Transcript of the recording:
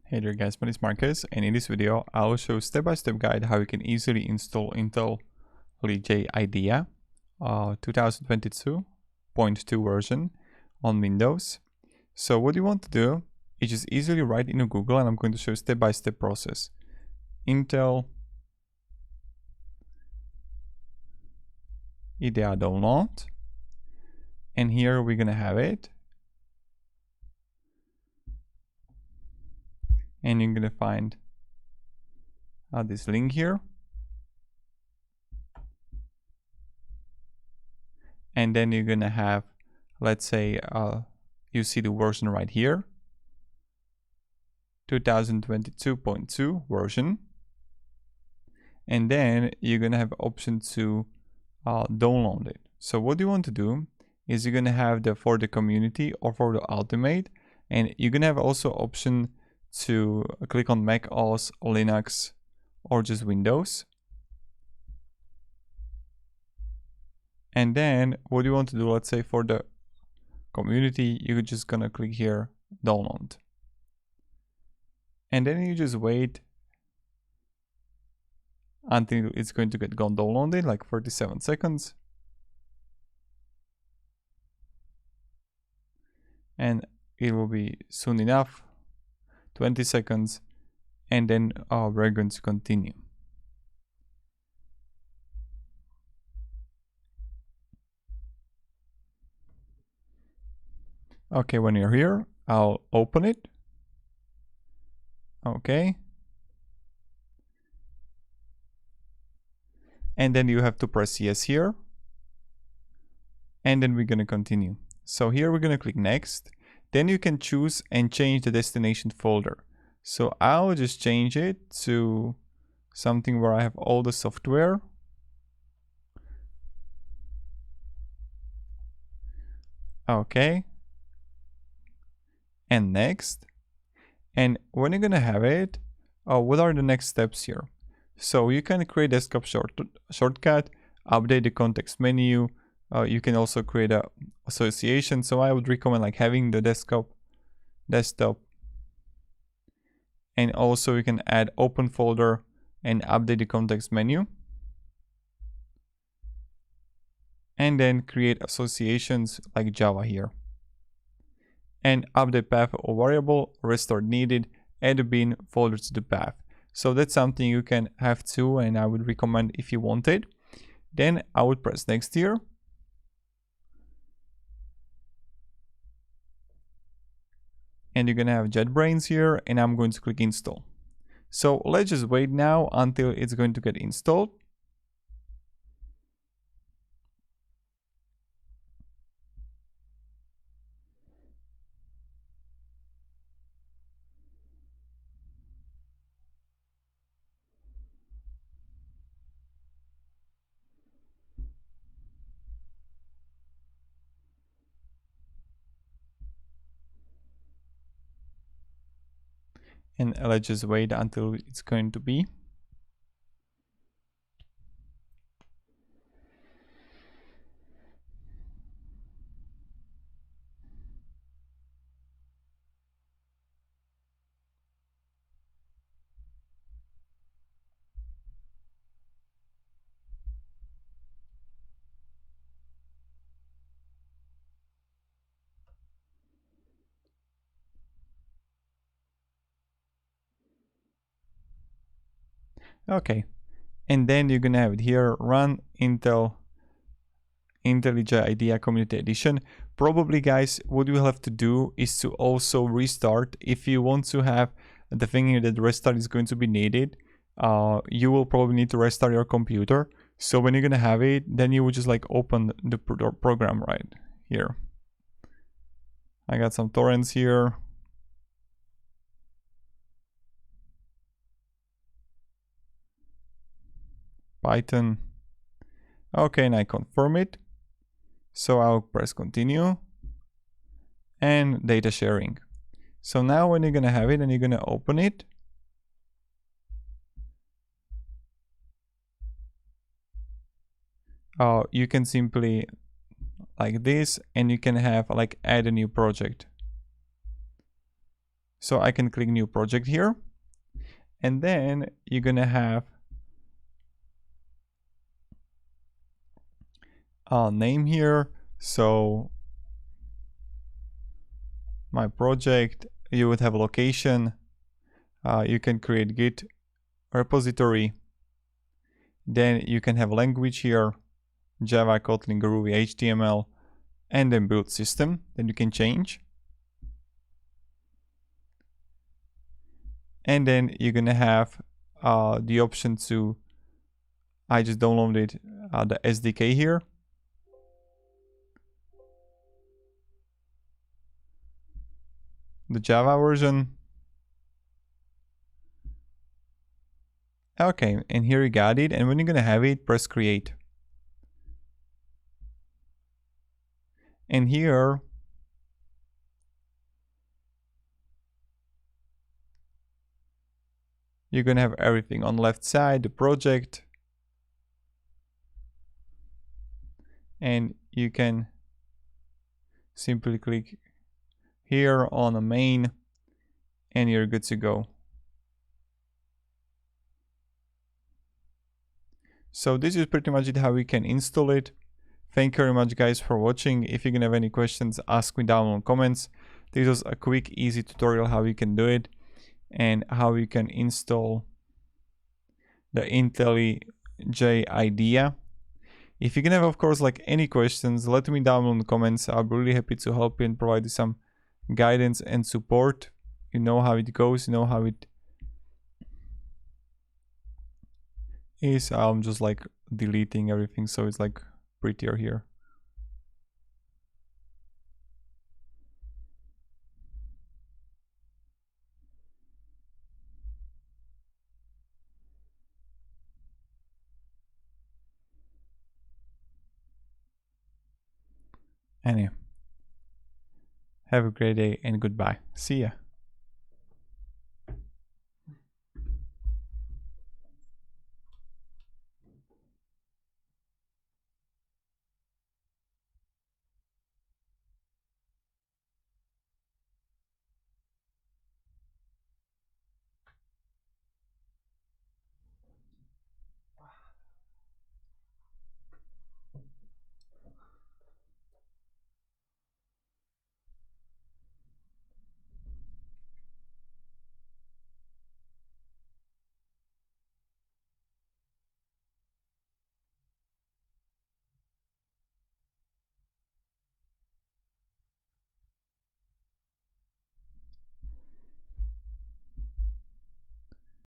Hey there guys, my name is Marcus, and in this video I'll show step-by-step guide how you can easily install IntelliJ IDEA 2022.2 version on Windows. So what you want to do is just easily write into Google, and I'm going to show step-by-step process. Intel IDEA download, and here we're gonna have it, and you're gonna find this link here, and then you're gonna have, let's say, you see the version right here, 2022.2 version, and then you're gonna have option to download it. So what you want to do is you're gonna have the for the community or for the ultimate, and you're gonna have also option to click on Mac OS, Linux, or just Windows. And then what you want to do, let's say for the community, you're just gonna click here download, and then you just wait until it's going to get downloaded, like 37 seconds. And it will be soon enough, 20 seconds, and then we're going to continue. Okay, when you're here, I'll open it. Okay. And then you have to press yes here. And then we're going to continue. So here we're going to click next. Then you can choose and change the destination folder. So I'll just change it to something where I have all the software. Okay. And next. And when you're going to have it, what are the next steps here? So you can create desktop shortcut, update the context menu. You can also create a association. So I would recommend like having the desktop. And also you can add open folder and update the context menu. And then create associations like Java here. And update path or variable, restore needed, add a bin folder to the path. So that's something you can have too, and I would recommend if you want it. Then I would press next here. And you're gonna have JetBrains here, and I'm going to click install. So let's just wait now until it's going to get installed. And let's just wait until it's going to be. Okay, and then you're gonna have it here, run IntelliJ IDEA Community Edition. Probably guys, what you will have to do is to also restart. If you want to have the thing here that the restart is going to be needed, you will probably need to restart your computer. So when you're gonna have it, then you will just like open the program right here. I got some torrents here. Python. Okay, and I confirm it. So I'll press continue and data sharing. So now when you're gonna have it and you're gonna open it, you can simply like this, and you can have like add a new project. So I can click new project here, and then you're gonna have a name here. So my project, you would have a location. You can create Git repository. Then you can have language here, Java, Kotlin, Groovy, HTML, and then build system. Then you can change. And then you're gonna have the option to, I just downloaded the SDK here. The Java version. Okay, and here you got it. And when you're gonna have it, press create. And here, you're gonna have everything on the left side, the project. And you can simply click here on the main and you're good to go. So this is pretty much it how we can install it. Thank you very much guys for watching. If you're gonna have any questions, ask me down in the comments. This was a quick, easy tutorial how you can do it and how you can install the IntelliJ IDEA. If you can have, of course, like any questions, let me down in the comments. I'll be really happy to help you and provide you some guidance and support. You know how it goes, you know how it is. I'm just like deleting everything so it's like prettier here. Anyway, have a great day and goodbye. See ya.